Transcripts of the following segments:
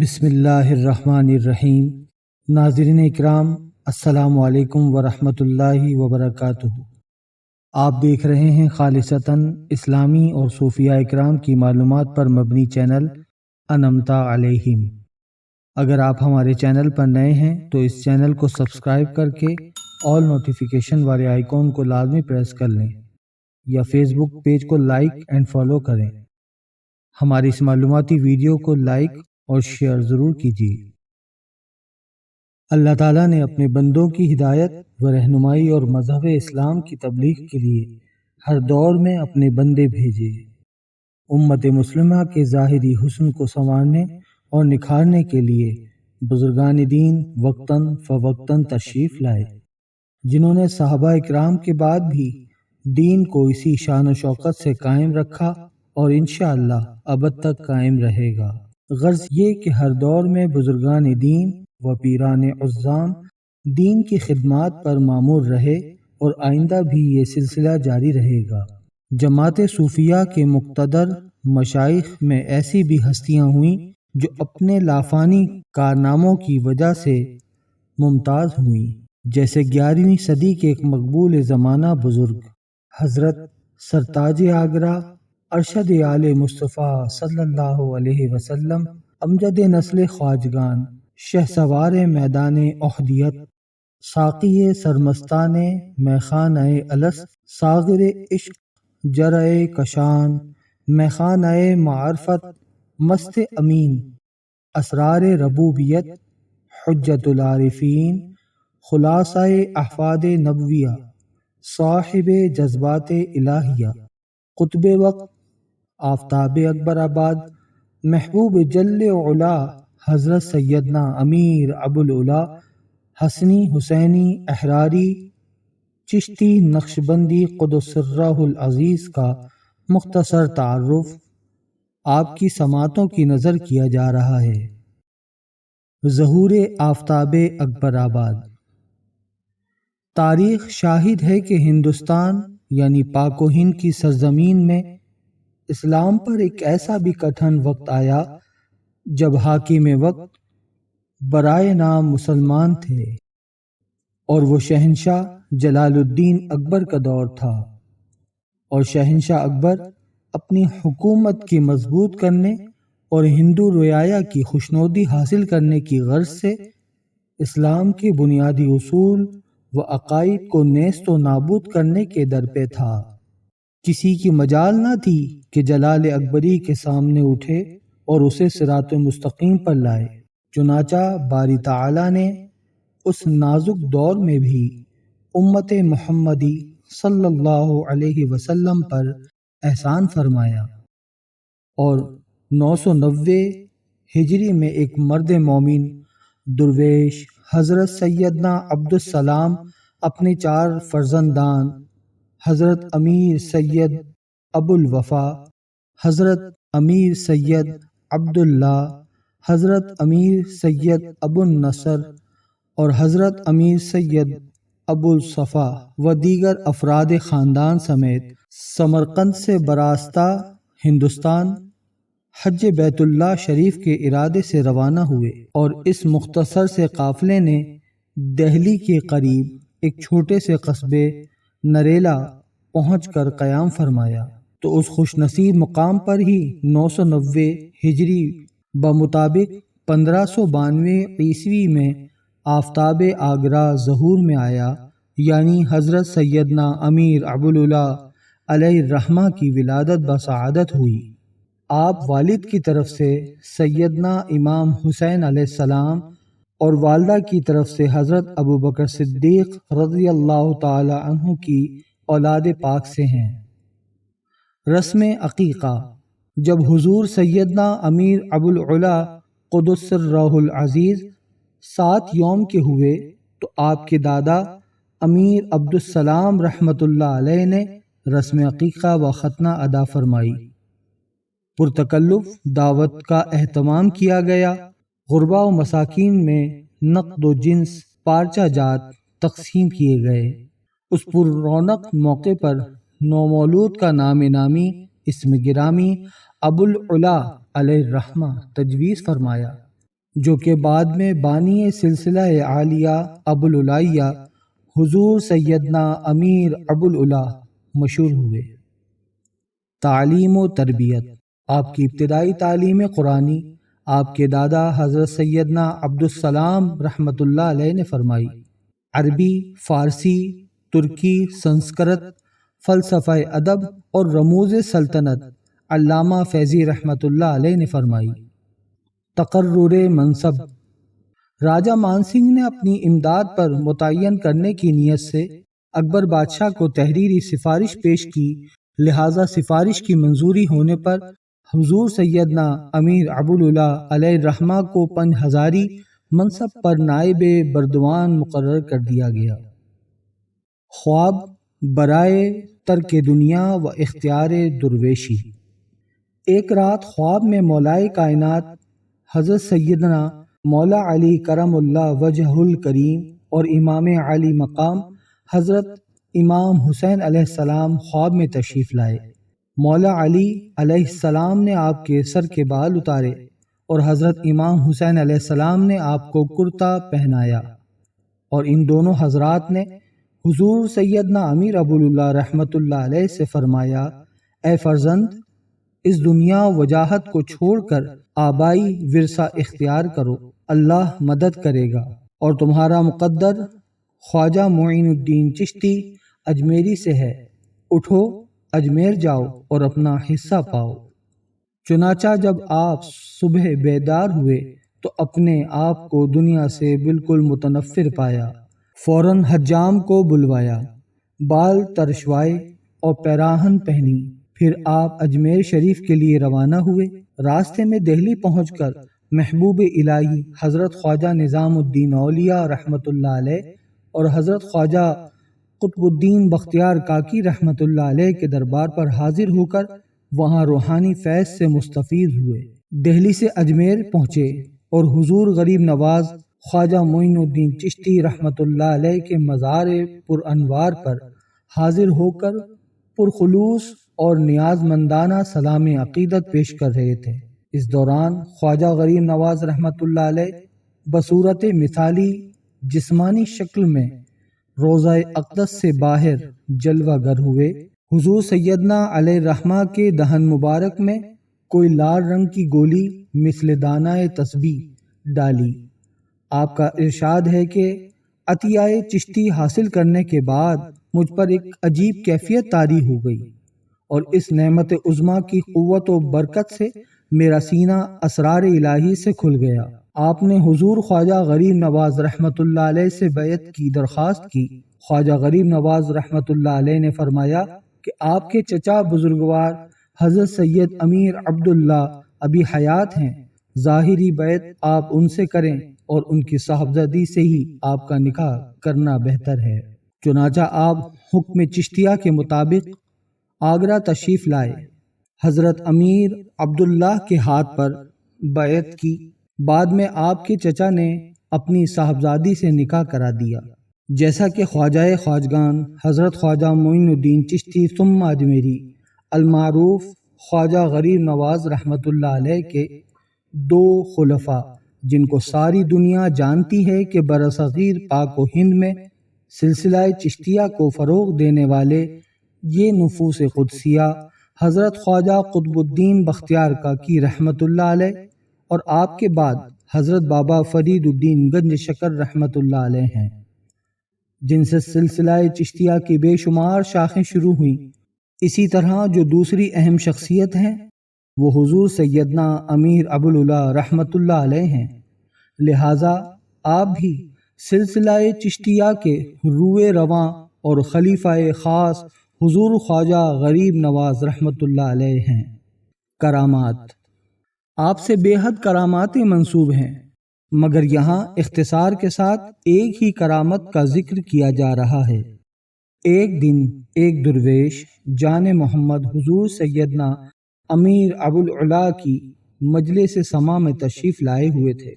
بسم اللہ الرحمن الرحیم۔ ناظرین اکرام، السلام علیکم ورحمۃ اللہ وبرکاتہ۔ آپ دیکھ رہے ہیں خالصتاً اسلامی اور صوفیہ اکرام کی معلومات پر مبنی چینل انمتا علیہم۔ اگر آپ ہمارے چینل پر نئے ہیں تو اس چینل کو سبسکرائب کر کے آل نوٹیفیکیشن والے آئیکن کو لازمی پریس کر لیں یا فیس بک پیج کو لائک اینڈ فالو کریں۔ ہماری اس معلوماتی ویڈیو کو لائک اور شیئر ضرور کیجیے۔ اللہ تعالیٰ نے اپنے بندوں کی ہدایت و رہنمائی اور مذہب اسلام کی تبلیغ کے لیے ہر دور میں اپنے بندے بھیجے۔ امت مسلمہ کے ظاہری حسن کو سنوارنے اور نکھارنے کے لیے بزرگان دین وقتاً فوقتاً تشریف لائے، جنہوں نے صحابہ اکرام کے بعد بھی دین کو اسی شان و شوکت سے قائم رکھا اور انشاءاللہ ابد تک قائم رہے گا۔ غرض یہ کہ ہر دور میں بزرگان دین و پیران عظام دین کی خدمات پر مامور رہے اور آئندہ بھی یہ سلسلہ جاری رہے گا۔ جماعت صوفیہ کے مقتدر مشائخ میں ایسی بھی ہستیاں ہوئیں جو اپنے لافانی کارناموں کی وجہ سے ممتاز ہوئیں، جیسے 11ویں صدی کے ایک مقبول زمانہ بزرگ حضرت سرتاج آگرہ ارشد آل مصطفیٰ صلی اللہ علیہ وسلم، امجد نسل خواجگان، شہسوار میدان احدیت، ساقی سرمستان میخانہ الست، ساغر عشق جرع کشان، میخانہ معرفت مست امین، اسرار ربوبیت حجت العارفین، خلاصہ احفاد نبویہ، صاحب جذبات الہیہ، قطب وقت آفتاب اکبر آباد، محبوب جل علا حضرت سیدنا امیر ابو العلا حسنی حسینی احراری چشتی نقشبندی قدس سرہ العزیز کا مختصر تعارف آپ کی سماعتوں کی نظر کیا جا رہا ہے۔ ظہور آفتاب اکبر آباد۔ تاریخ شاہد ہے کہ ہندوستان یعنی پاک و ہند کی سرزمین میں اسلام پر ایک ایسا بھی کٹھن وقت آیا جب حاکم وقت برائے نام مسلمان تھے، اور وہ شہنشاہ جلال الدین اکبر کا دور تھا، اور شہنشاہ اکبر اپنی حکومت کی مضبوط کرنے اور ہندو رعایا کی خوشنودی حاصل کرنے کی غرض سے اسلام کے بنیادی اصول و عقائد کو نیست و نابود کرنے کے در پہ تھا۔ کسی کی مجال نہ تھی کہ جلال اکبری کے سامنے اٹھے اور اسے صراط مستقیم پر لائے۔ چنانچہ باری تعالیٰ نے اس نازک دور میں بھی امت محمدی صلی اللہ علیہ وسلم پر احسان فرمایا اور 990 ہجری میں ایک مرد مومن درویش حضرت سیدنا عبدالسلام اپنے 4 فرزندان حضرت امیر سید ابو الوفا، حضرت امیر سید عبداللہ، حضرت امیر سید ابو النصر اور حضرت امیر سید ابو الصفا و دیگر افراد خاندان سمیت سمرقند سے براستہ ہندوستان حج بیت اللہ شریف کے ارادے سے روانہ ہوئے، اور اس مختصر سے قافلے نے دہلی کے قریب ایک چھوٹے سے قصبے نریلا پہنچ کر قیام فرمایا، تو اس خوش نصیب مقام پر ہی 990 ہجری بمطابق 1592 عیسوی میں آفتاب آگرہ ظہور میں آیا، یعنی حضرت سیدنا امیر ابو العلا علیہ الرحمہ کی ولادت بسعادت ہوئی۔ آپ والد کی طرف سے سیدنا امام حسین علیہ السلام اور والدہ کی طرف سے حضرت ابو بکر صدیق رضی اللہ تعالی عنہ کی اولاد پاک سے ہیں۔ رسم عقیقہ۔ جب حضور سیدنا امیر ابو العلا قدس سرہ العزیز 7 یوم کے ہوئے تو آپ کے دادا امیر عبدالسلام رحمۃ اللہ علیہ نے رسم عقیقہ و ختنہ ادا فرمائی۔ پرتکلف دعوت کا اہتمام کیا گیا، غربا و مساکین میں نقد و جنس پارچہ جات تقسیم کیے گئے۔ اس پر رونق موقع پر نومولود کا نام نامی اسم گرامی ابو العلا علیہ الرحمہ تجویز فرمایا۔ جو کہ بعد میں بانی سلسلہ عالیہ ابوالعلیہ حضور سیدنا امیر ابوالعلا مشہور ہوئے۔ تعلیم و تربیت۔ آپ کی ابتدائی تعلیم قرآنی آپ کے دادا حضرت سیدنا عبدالسلام رحمۃ اللہ علیہ نے فرمائی۔ عربی، فارسی، ترکی، سنسکرت، فلسفہ ادب اور رموز سلطنت علامہ فیضی رحمۃ اللہ علیہ نے فرمائی۔ تقرر منصب۔ راجہ مان سنگھ نے اپنی امداد پر متعین کرنے کی نیت سے اکبر بادشاہ کو تحریری سفارش پیش کی، لہذا سفارش کی منظوری ہونے پر حضور سیدنا امیر ابوالعلا علیہ الرحمہ کو پنج ہزاری منصب پر نائب بردوان مقرر کر دیا گیا۔ خواب برائے ترک دنیا و اختیار درویشی۔ ایک رات خواب میں مولائے کائنات حضرت سیدنا مولا علی کرم اللہ وجہ الکریم اور امام علی مقام حضرت امام حسین علیہ السلام خواب میں تشریف لائے۔ مولا علی علیہ السلام نے آپ کے سر کے بال اتارے اور حضرت امام حسین علیہ السلام نے آپ کو کرتا پہنایا، اور ان دونوں حضرات نے حضور سیدنا امیر ابوالعلا رحمۃ اللہ علیہ سے فرمایا، اے فرزند، اس دنیا وجاہت کو چھوڑ کر آبائی ورثہ اختیار کرو، اللہ مدد کرے گا، اور تمہارا مقدر خواجہ معین الدین چشتی اجمیری سے ہے، اٹھو اجمیر جاؤ اور اپنا حصہ پاؤ۔ چنانچہ جب آپ صبح بیدار ہوئے تو اپنے آپ کو دنیا سے بالکل متنفر پایا، فوراً حجام کو بلوایا، بال ترشوائے اور پیراہن پہنی، پھر آپ اجمیر شریف کے لیے روانہ ہوئے۔ راستے میں دہلی پہنچ کر محبوب الہی حضرت خواجہ نظام الدین اولیاء رحمۃ اللہ علیہ اور حضرت خواجہ قطب الدین بختیار کاکی رحمۃ اللہ علیہ کے دربار پر حاضر ہو کر وہاں روحانی فیض سے مستفید ہوئے۔ دہلی سے اجمیر پہنچے اور حضور غریب نواز خواجہ معین الدین چشتی رحمۃ اللہ علیہ کے مزار پر انوار پر حاضر ہو کر پرخلوص اور نیاز مندانہ سلام عقیدت پیش کر رہے تھے۔ اس دوران خواجہ غریب نواز رحمۃ اللہ علیہ بصورت مثالی جسمانی شکل میں روضہ اقدس سے باہر جلوہ گر ہوئے۔ حضور سیدنا علیہ الرحمہ کے دہن مبارک میں کوئی لال رنگ کی گولی مثل دانہ تسبیح ڈالی۔ آپ کا ارشاد ہے کہ عطیہ چشتی حاصل کرنے کے بعد مجھ پر ایک عجیب کیفیت طاری ہو گئی، اور اس نعمت عظمیٰ کی قوت و برکت سے میرا سینہ اسرار الہی سے کھل گیا۔ آپ نے حضور خواجہ غریب نواز رحمۃ اللہ علیہ سے بیعت کی درخواست کی۔ خواجہ غریب نواز رحمۃ اللہ علیہ نے فرمایا کہ آپ کے چچا بزرگوار حضرت سید امیر عبداللہ ابھی حیات ہیں، ظاہری بیعت آپ ان سے کریں اور ان کی صاحبزادی سے ہی آپ کا نکاح کرنا بہتر ہے۔ چنانچہ آپ حکم چشتیہ کے مطابق آگرہ تشریف لائے، حضرت امیر عبداللہ کے ہاتھ پر بیعت کی۔ بعد میں آپ کے چچا نے اپنی صاحبزادی سے نکاح کرا دیا، جیسا کہ خواجہ خواجگان حضرت خواجہ معین الدین چشتی ثم اجمیری المعروف خواجہ غریب نواز رحمۃ اللہ علیہ کے دو خلفاء، جن کو ساری دنیا جانتی ہے کہ برصغیر پاک و ہند میں سلسلہ چشتیہ کو فروغ دینے والے یہ نفوس قدسیہ حضرت خواجہ قطب الدین بختیار کاکی رحمۃ اللہ علیہ اور آپ کے بعد حضرت بابا فرید الدین گنج شکر رحمۃ اللہ علیہ ہیں، جن سے سلسلہ چشتیہ کی بے شمار شاخیں شروع ہوئیں۔ اسی طرح جو دوسری اہم شخصیت ہیں وہ حضور سیدنا امیر ابوالعلا رحمۃ اللہ علیہ ہیں، لہٰذا آپ بھی سلسلہ چشتیہ کے روئے رواں اور خلیفہ خاص حضور خواجہ غریب نواز رحمۃ اللہ علیہ ہیں۔ کرامات۔ آپ سے بے حد کرامات منسوب ہیں، مگر یہاں اختصار کے ساتھ ایک ہی کرامت کا ذکر کیا جا رہا ہے۔ ایک دن ایک درویش جان محمد حضور سیدنا امیر ابوالعلا کی مجلس سما میں تشریف لائے ہوئے تھے۔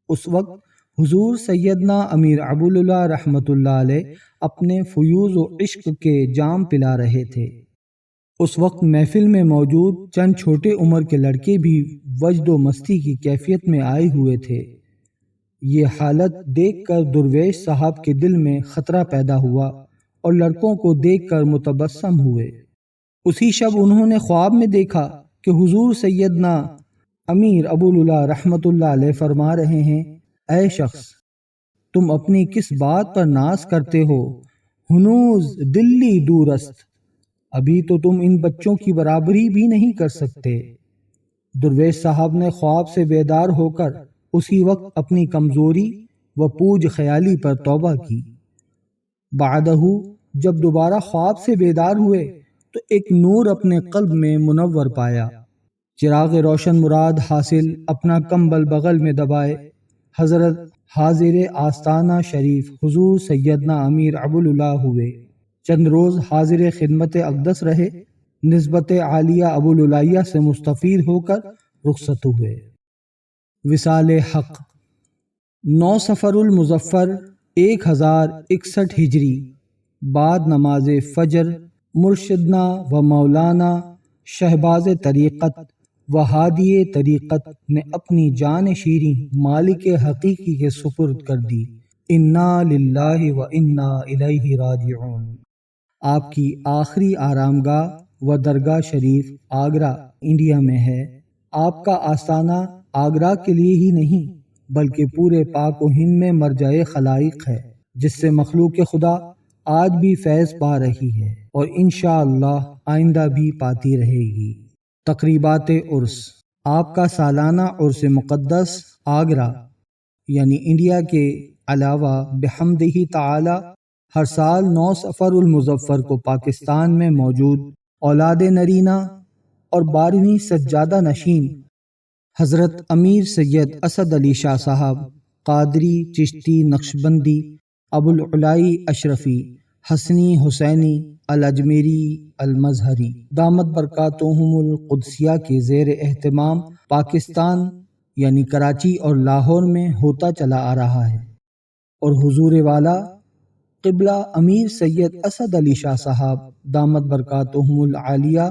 اس وقت حضور سیدنا امیر ابوالعلا رحمۃ اللہ علیہ اپنے فیوض و عشق کے جام پلا رہے تھے۔ اس وقت محفل میں موجود چند چھوٹے عمر کے لڑکے بھی وجد و مستی کی کیفیت میں آئے ہوئے تھے۔ یہ حالت دیکھ کر درویش صاحب کے دل میں خطرہ پیدا ہوا اور لڑکوں کو دیکھ کر متبسم ہوئے۔ اسی شب انہوں نے خواب میں دیکھا کہ حضور سیدنا امیر ابوالعلا رحمۃ اللہ علیہ فرما رہے ہیں، اے شخص، تم اپنی کس بات پر ناز کرتے ہو؟ ہنوز دلی دورست، ابھی تو تم ان بچوں کی برابری بھی نہیں کر سکتے۔ درویش صاحب نے خواب سے بیدار ہو کر اسی وقت اپنی کمزوری و پوج خیالی پر توبہ کی۔ بعدہ جب دوبارہ خواب سے بیدار ہوئے تو ایک نور اپنے قلب میں منور پایا۔ چراغ روشن مراد حاصل اپنا کمبل بغل میں دبائے حضرت حاضر آستانہ شریف حضور سیدنا امیر ابوالعلا ہوئے۔ چند روز حاضر خدمت اقدس رہے، نسبت عالیہ ابوالعلائیہ سے مستفید ہو کر رخصت ہوئے۔ وصال حق 9 صفر المظفر 1061 ہجری، بعد نماز فجر، مرشدنا و مولانا شہباز طریقت و ہادی طریقت نے اپنی جان شیریں مالک حقیقی کے سپرد کر دی۔ انا للہ و انا الیہ راجعون۔ آپ کی آخری آرامگاہ و درگاہ شریف آگرہ، انڈیا میں ہے۔ آپ کا آستانہ آگرہ کے لیے ہی نہیں بلکہ پورے پاک و ہند میں مرجع خلائق ہے، جس سے مخلوق خدا آج بھی فیض پا رہی ہے اور انشاءاللہ آئندہ بھی پاتی رہے گی۔ تقریبات عرس۔ آپ کا سالانہ عرس مقدس آگرہ یعنی انڈیا کے علاوہ بحمدہ تعالی ہر سال 9 صفر المظفر کو پاکستان میں موجود اولاد نرینہ اور 12ویں سجادہ نشین حضرت امیر سید اسد علی شاہ صاحب قادری، چشتی، نقشبندی، ابوالعلائی اشرفی، حسنی، حسینی، الاجمیری، المظہری دامت برکاتہم القدسیہ کے زیر اہتمام پاکستان یعنی کراچی اور لاہور میں ہوتا چلا آ رہا ہے، اور حضور والا قبلہ امیر سید اسد علی شاہ صاحب دامت برکاتہم العالیہ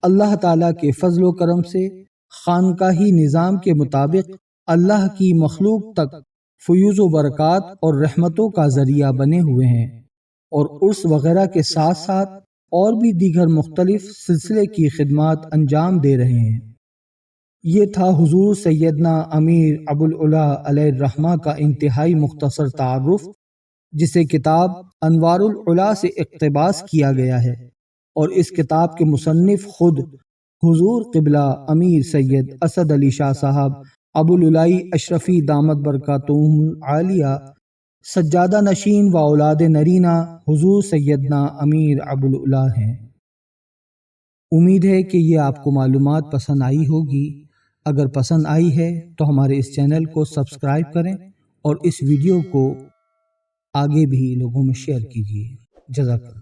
اللہ تعالیٰ کے فضل و کرم سے خانقاہی نظام کے مطابق اللہ کی مخلوق تک فیوز و برکات اور رحمتوں کا ذریعہ بنے ہوئے ہیں، اور عرس وغیرہ کے ساتھ ساتھ اور بھی دیگر مختلف سلسلے کی خدمات انجام دے رہے ہیں۔ یہ تھا حضور سیدنا امیر ابوالعلا علیہ الرحمہ کا انتہائی مختصر تعارف، جسے کتاب انوار العلا سے اقتباس کیا گیا ہے، اور اس کتاب کے مصنف خود حضور قبلہ امیر سید اسد علی شاہ صاحب ابوالعلائی اشرفی دامت برکاتہم العالیہ سجادہ نشین و اولاد نرینہ حضور سیدنا امیر ابوالعلا ہیں۔ امید ہے کہ یہ آپ کو معلومات پسند آئی ہوگی۔ اگر پسند آئی ہے تو ہمارے اس چینل کو سبسکرائب کریں اور اس ویڈیو کو آگے بھی لوگوں میں شیئر کیجیے۔ جزاک اللہ۔